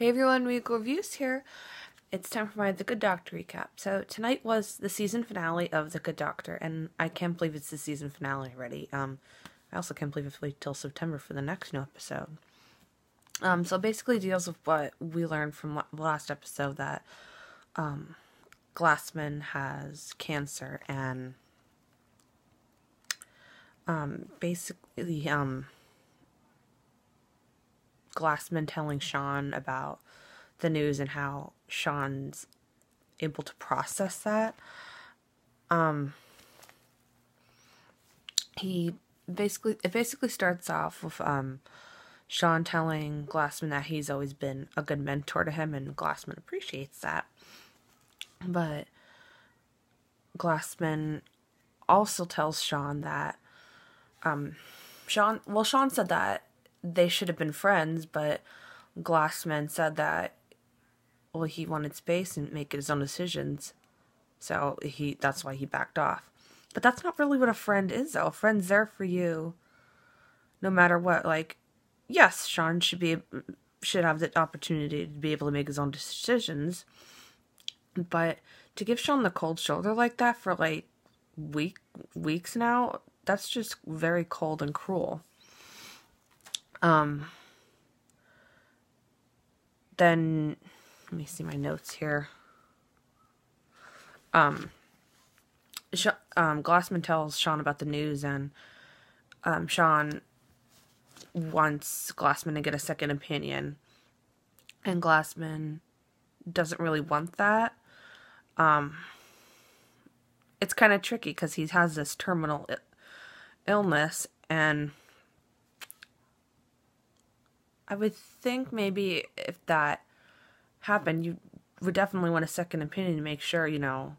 Hey everyone, Week Reviews here. It's time for my The Good Doctor recap. So tonight was the season finale of The Good Doctor, and I can't believe it's the season finale already. I also can't believe it's wait till September for the next new episode. So basically deals with what we learned from the last episode, that Glassman has cancer, and basically Glassman telling Sean about the news and how Sean's able to process that. It basically starts off with Sean telling Glassman that he's always been a good mentor to him, and Glassman appreciates that. But Glassman also tells Sean that Sean said that they should have been friends, but Glassman said that he wanted space and make his own decisions, so that's why he backed off. But that's not really what a friend is, though. A friend's there for you no matter what. Like, yes, Sean should have the opportunity to be able to make his own decisions, but to give Sean the cold shoulder like that for like weeks now, that's just very cold and cruel. Then let me see my notes here. Glassman tells Sean about the news, and Sean wants Glassman to get a second opinion, and Glassman doesn't really want that. It's kind of tricky because he has this terminal illness, and I would think maybe if that happened, you would definitely want a second opinion to make sure, a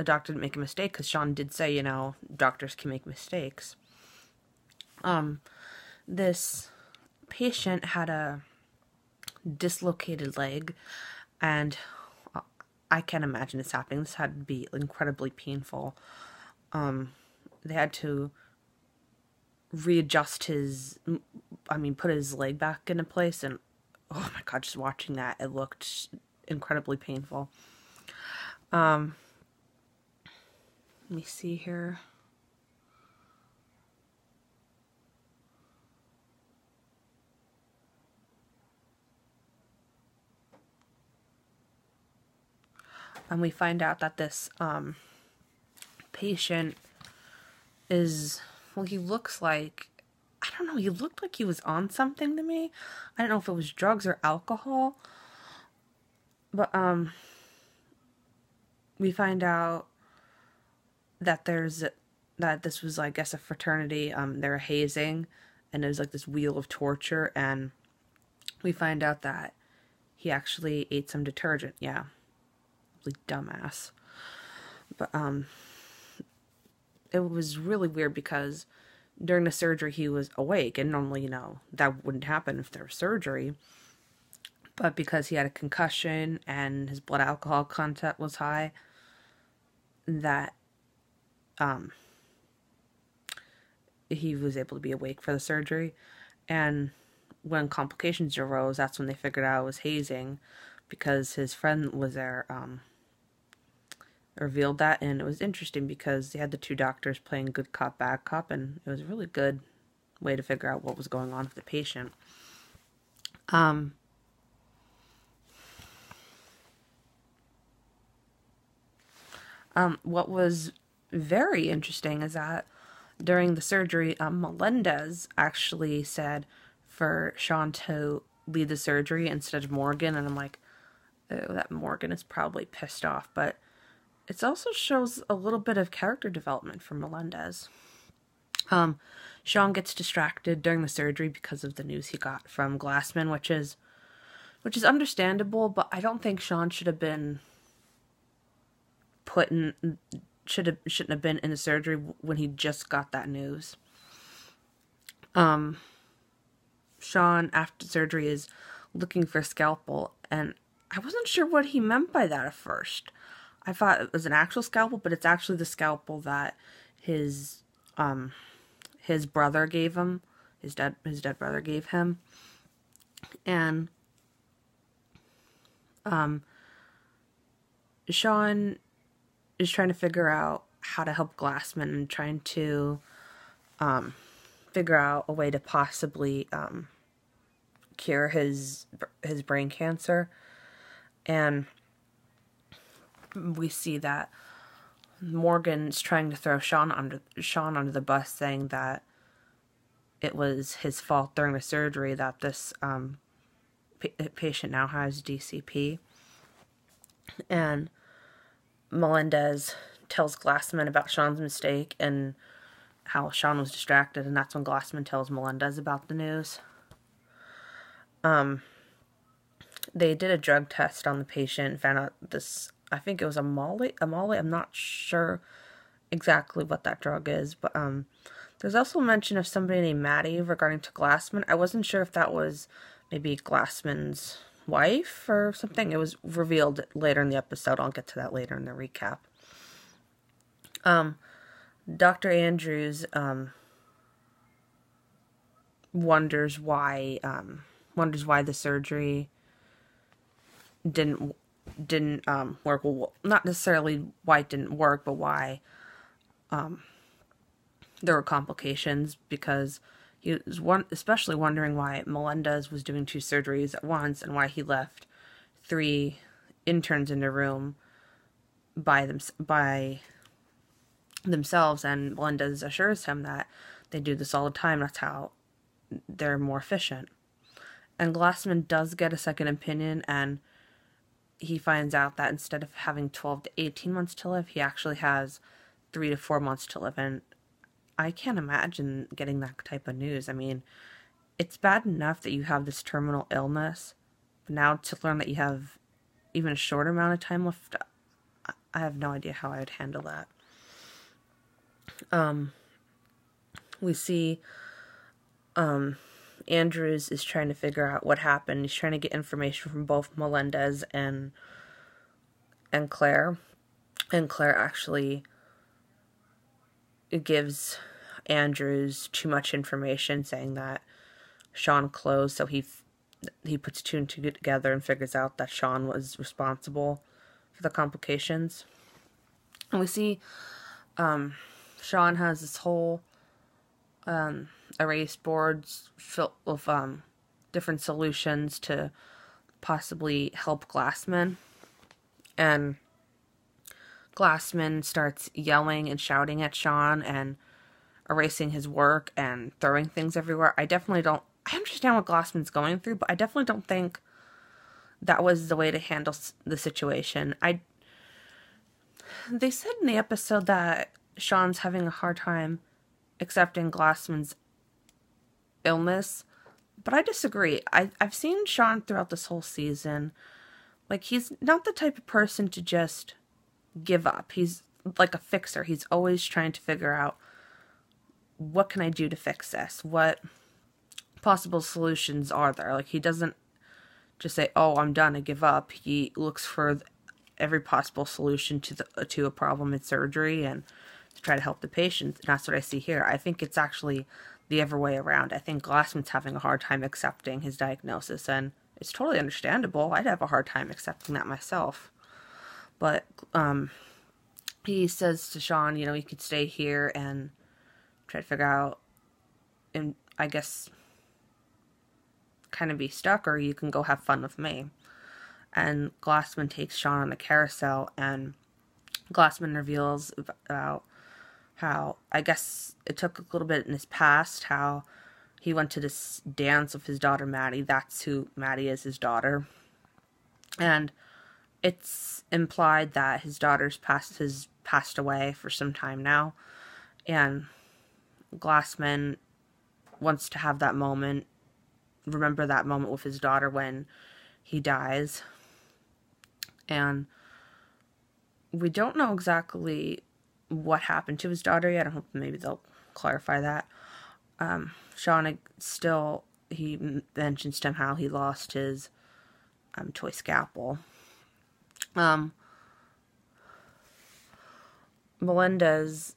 doctor didn't make a mistake, because Sean did say, doctors can make mistakes. This patient had a dislocated leg, and I can't imagine this happening. This had to be incredibly painful. They had to readjust put his leg back into place, and oh my god, just watching that, it looked incredibly painful. Let me see here. And we find out that this patient is, he looks like, I don't know, he looked like he was on something to me. I don't know if it was drugs or alcohol. But we find out that this was, I guess, a fraternity. They were hazing, and it was like this wheel of torture, and we find out that he actually ate some detergent. Yeah. Really dumbass. But it was really weird because during the surgery he was awake, and normally, that wouldn't happen if there was surgery. But because he had a concussion and his blood alcohol content was high, that he was able to be awake for the surgery. And when complications arose, that's when they figured out it was hazing, because his friend was there, revealed that. And it was interesting because they had the two doctors playing good cop, bad cop, and it was a really good way to figure out what was going on with the patient. What was very interesting is that during the surgery, Melendez actually said for Sean to lead the surgery instead of Morgan, and I'm like, oh, that Morgan is probably pissed off, but it also shows a little bit of character development from Melendez. Sean gets distracted during the surgery because of the news he got from Glassman, which is understandable, but I don't think Sean should have been shouldn't have been in the surgery when he just got that news. Sean, after surgery, is looking for a scalpel, and I wasn't sure what he meant by that at first. I thought it was an actual scalpel, but it's actually the scalpel that his brother gave him. His dead brother gave him. And Sean is trying to figure out how to help Glassman and trying to figure out a way to possibly cure his brain cancer. And we see that Morgan's trying to throw Sean under the bus, saying that it was his fault during the surgery that this patient now has DCP. And Melendez tells Glassman about Sean's mistake and how Sean was distracted, and that's when Glassman tells Melendez about the news. They did a drug test on the patient and found out this, I think it was a Molly, I'm not sure exactly what that drug is, but there's also mention of somebody named Maddie regarding to Glassman. I wasn't sure if that was maybe Glassman's wife or something. It was revealed later in the episode. I'll get to that later in the recap. Dr. Andrews wonders why the surgery didn't work. Well, not necessarily why it didn't work, but why there were complications, because he was especially wondering why Melendez was doing 2 surgeries at once and why he left 3 interns in the room by themselves. And Melendez assures him that they do this all the time. That's how they're more efficient. And Glassman does get a second opinion, and he finds out that instead of having 12 to 18 months to live, he actually has 3 to 4 months to live. And I can't imagine getting that type of news. I mean, it's bad enough that you have this terminal illness, but now to learn that you have even a shorter amount of time left, I have no idea how I would handle that. We see Andrews is trying to figure out what happened. He's trying to get information from both Melendez and Claire. And Claire actually gives Andrews too much information, saying that Sean closed, so he puts 2 and 2 together and figures out that Sean was responsible for the complications. And we see Sean has this whole erase boards filled with different solutions to possibly help Glassman. And Glassman starts yelling and shouting at Sean and erasing his work and throwing things everywhere. I understand what Glassman's going through, but I definitely don't think that was the way to handle the situation. They said in the episode that Sean's having a hard time accepting Glassman's illness, but I disagree. I've seen Sean throughout this whole season. Like, he's not the type of person to just give up. He's like a fixer. He's always trying to figure out, what can I do to fix this? What possible solutions are there? Like, he doesn't just say, oh, I'm done, I give up. He looks for every possible solution to a problem in surgery and to try to help the patient. And that's what I see here. I think it's actually the other way around. I think Glassman's having a hard time accepting his diagnosis, and it's totally understandable. I'd have a hard time accepting that myself. But he says to Sean, he could stay here and try to figure out, and I guess kind of be stuck, or you can go have fun with me. And Glassman takes Sean on the carousel, and Glassman reveals about how, I guess it took a little bit in his past, how he went to this dance with his daughter Maddie. That's who Maddie is, his daughter. And it's implied that his daughter's passed away for some time now. And Glassman wants to have that moment, remember that moment with his daughter when he dies. And we don't know exactly what happened to his daughter yet. I hope maybe they'll clarify that. Sean still, he mentions to him how he lost his toy scalpel. Melendez,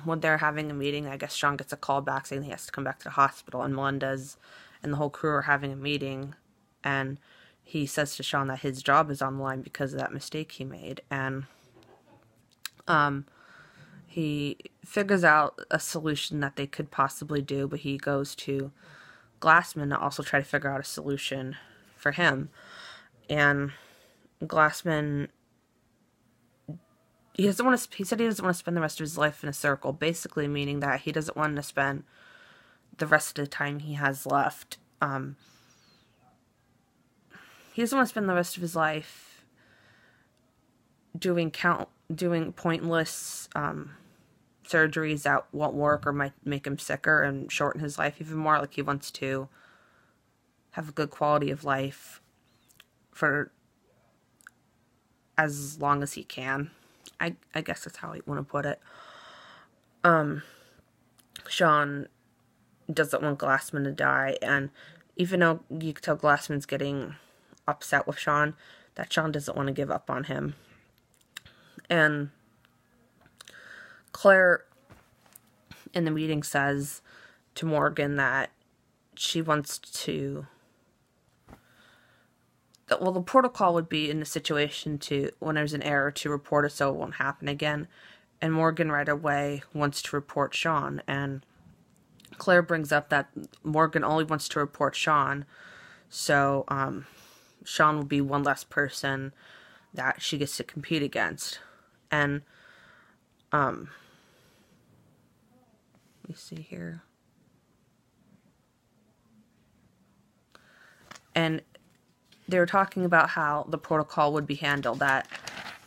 when they're having a meeting, I guess Sean gets a call back saying he has to come back to the hospital, and Melendez and the whole crew are having a meeting, and he says to Sean that his job is on the line because of that mistake he made, and he figures out a solution that they could possibly do, but he goes to Glassman to also try to figure out a solution for him. And Glassman, he said he doesn't want to spend the rest of his life in a circle, basically meaning that he doesn't want to spend the rest of the time he has left. He doesn't want to spend the rest of his life doing pointless surgeries that won't work or might make him sicker and shorten his life even more. Like, he wants to have a good quality of life for as long as he can. I guess that's how I want to put it. Sean doesn't want Glassman to die, and even though you can tell Glassman's getting upset with Sean, that Sean doesn't want to give up on him. And Claire in the meeting says to Morgan that she wants to... Well, the protocol would be in the situation to, when there's an error, to report it so it won't happen again. And Morgan right away wants to report Sean. And Claire brings up that Morgan only wants to report Sean. So, Sean will be one less person that she gets to compete against. And, let me see here. And they were talking about how the protocol would be handled, that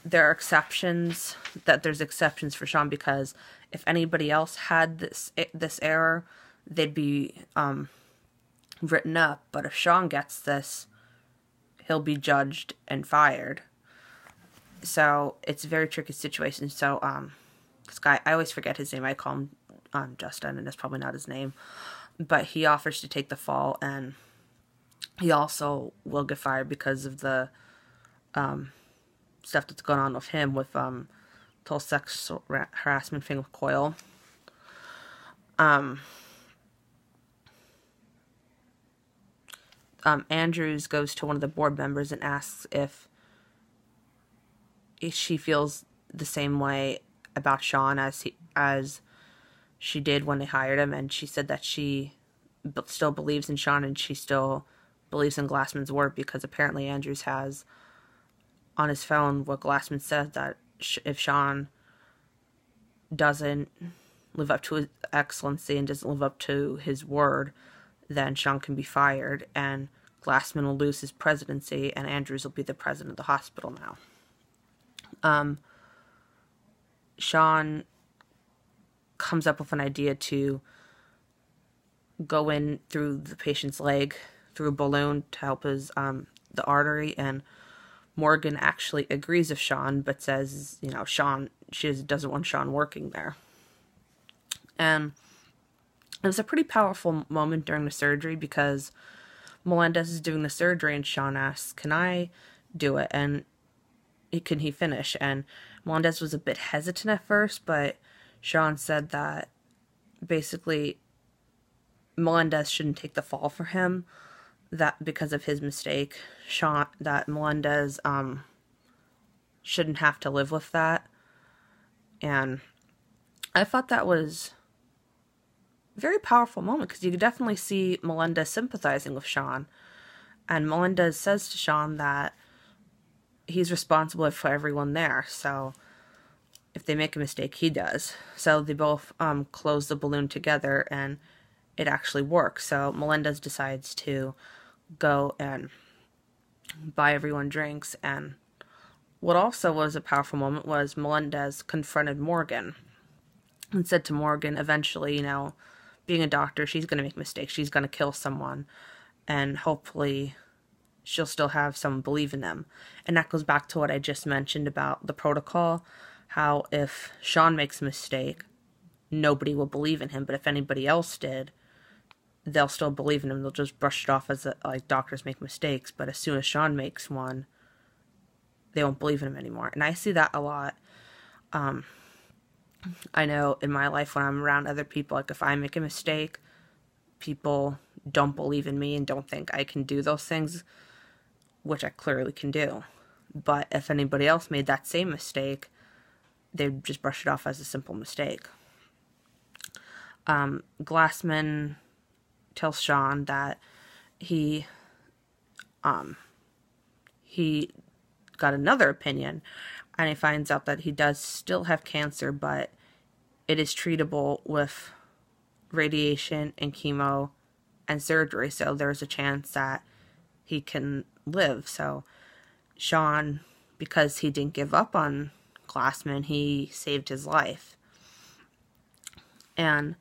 there's exceptions for Sean, because if anybody else had this error, they'd be written up. But if Sean gets this, he'll be judged and fired. So it's a very tricky situation. So this guy, I always forget his name. I call him Justin, and that's probably not his name. But he offers to take the fall, and he also will get fired because of the stuff that's going on with him with the whole sexual harassment thing with Coyle. Andrews goes to one of the board members and asks if she feels the same way about Sean as she did when they hired him, and she said that she still believes in Sean, and she still believes in Glassman's word, because apparently Andrews has on his phone what Glassman said, that if Sean doesn't live up to his excellency and doesn't live up to his word, then Sean can be fired, and Glassman will lose his presidency, and Andrews will be the president of the hospital now. Sean comes up with an idea to go in through the patient's leg through a balloon to help his the artery, and Morgan actually agrees with Sean, but says, she doesn't want Sean working there. And it was a pretty powerful moment during the surgery, because Melendez is doing the surgery, and Sean asks, "Can I do it? And can he finish?" And Melendez was a bit hesitant at first, but Sean said that basically Melendez shouldn't take the fall for him, that because of his mistake, that Melendez shouldn't have to live with that. And I thought that was a very powerful moment, because you could definitely see Melendez sympathizing with Sean. And Melendez says to Sean that he's responsible for everyone there, so if they make a mistake, he does. So they both close the balloon together, and it actually works. So Melendez decides to go and buy everyone drinks. And what also was a powerful moment was Melendez confronted Morgan and said to Morgan, eventually, being a doctor, she's going to make mistakes. She's going to kill someone, and hopefully she'll still have someone believe in them. And that goes back to what I just mentioned about the protocol, how if Sean makes a mistake, nobody will believe in him, but if anybody else did, they'll still believe in him. They'll just brush it off as like doctors make mistakes, but as soon as Sean makes one, they won't believe in him anymore. And I see that a lot. I know in my life when I'm around other people, like if I make a mistake, people don't believe in me and don't think I can do those things. which I clearly can do. But if anybody else made that same mistake, they'd just brush it off as a simple mistake. Glassman tells Sean that he got another opinion, and he finds out that he does still have cancer, but it is treatable with radiation and chemo and surgery, so there's a chance that he can live. So Sean, because he didn't give up on Glassman, he saved his life. And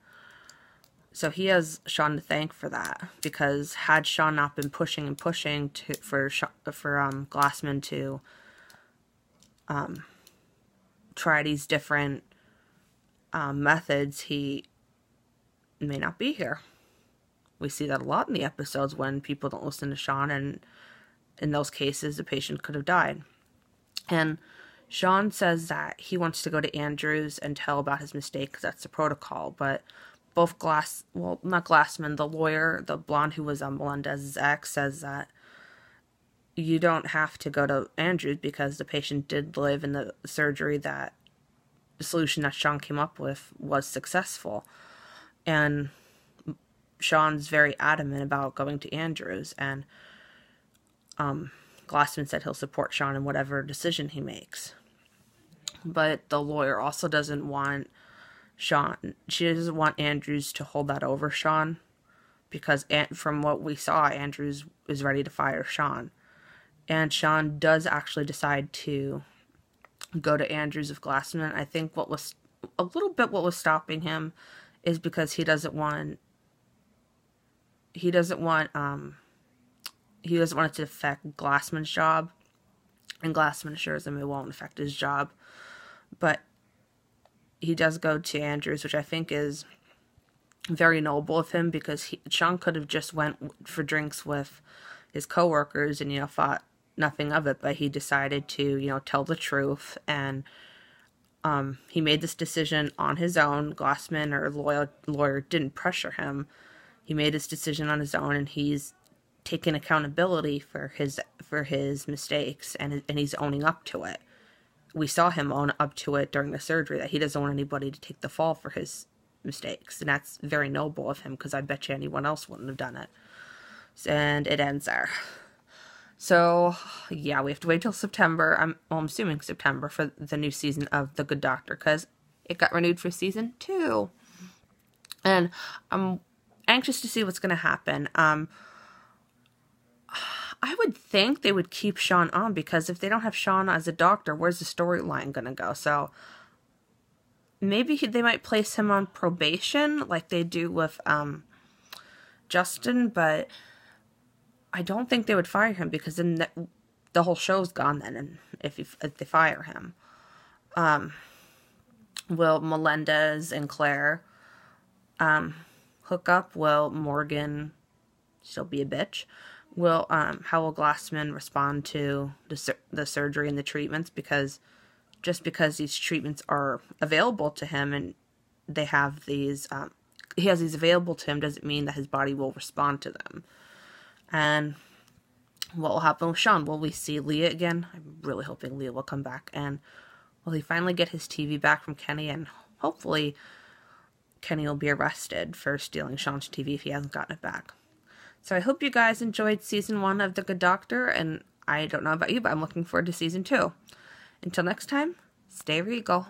so he has Sean to thank for that, because had Sean not been pushing and pushing for Glassman to try these different methods, he may not be here. We see that a lot in the episodes when people don't listen to Sean, and in those cases, the patient could have died. And Sean says that he wants to go to Andrews and tell about his mistake, because that's the protocol. But both not Glassman, the lawyer, the blonde who was Melendez's ex, says that you don't have to go to Andrews because the patient did live, in the surgery that the solution that Sean came up with was successful. And Sean's very adamant about going to Andrews, and Glassman said he'll support Sean in whatever decision he makes. But the lawyer also doesn't want she doesn't want Andrews to hold that over Sean, because from what we saw, Andrews is ready to fire Sean. And Sean does actually decide to go to Andrews with Glassman. I think what was stopping him is because he doesn't want it to affect Glassman's job, and Glassman assures him it won't affect his job. But he does go to Andrews, which I think is very noble of him, because Sean could have just went for drinks with his coworkers and, thought nothing of it, but he decided to, tell the truth, and he made this decision on his own. Glassman or lawyer didn't pressure him. He made his decision on his own, and he's taken accountability for his mistakes, and he's owning up to it. We saw him own up to it during the surgery, that he doesn't want anybody to take the fall for his mistakes, and that's very noble of him, because I bet you anyone else wouldn't have done it. And it ends there. So, yeah, we have to wait till September. I'm assuming September for the new season of The Good Doctor, because it got renewed for season 2. And I'm anxious to see what's going to happen. I would think they would keep Sean on, because if they don't have Sean as a doctor, where's the storyline going to go? So maybe they might place him on probation like they do with Justin, but I don't think they would fire him, because then the whole show's gone then, and if they fire him. Will Melendez and Claire hook up? Will Morgan still be a bitch? How will Glassman respond to the surgery and the treatments? Because just because these treatments are available to him and they have these, he has these available to him, doesn't mean that his body will respond to them. And what will happen with Sean? Will we see Leah again? I'm really hoping Leah will come back. And will he finally get his TV back from Kenny? And hopefully Kenny will be arrested for stealing Sean's TV if he hasn't gotten it back. So I hope you guys enjoyed season 1 of The Good Doctor, and I don't know about you, but I'm looking forward to season 2. Until next time, stay regal.